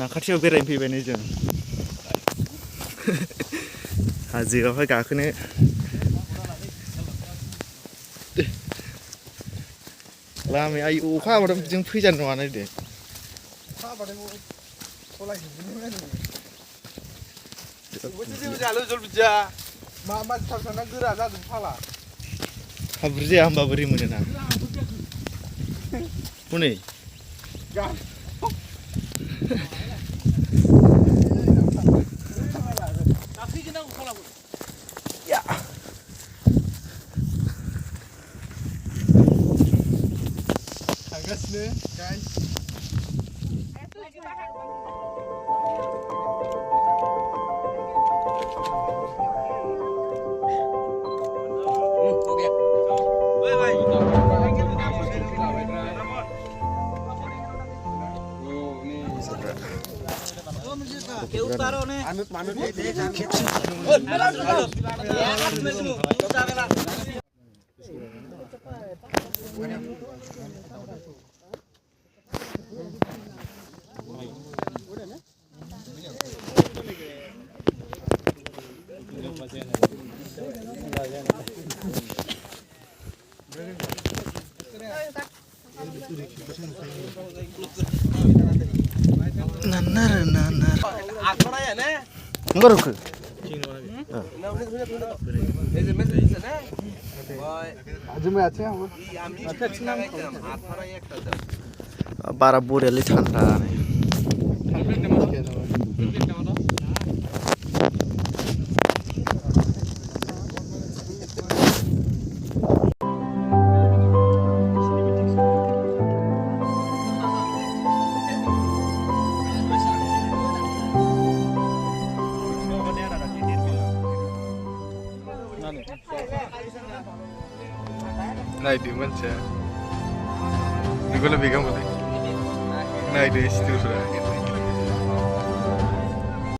नाखाथियाव बेरायनो फैबाय नै जों हाजोआवहाय गाखोनो लामाया आयु अखा हाबाथाय बिदिजों फैजानो नङा नायदो अखा हाबाथाय सलायजोबगोन जेबो जायालै जल बिदिया मा थाबथाना गोरा जादों फाला हाब्रु जाया होमबा बोरै मोनोना हनै थांगासिनो guys Enggak ruku. Bara buriali ठंडा नायदो मानसिया बेखौल' बेगाव मोनो नायदो सिथुरफोरा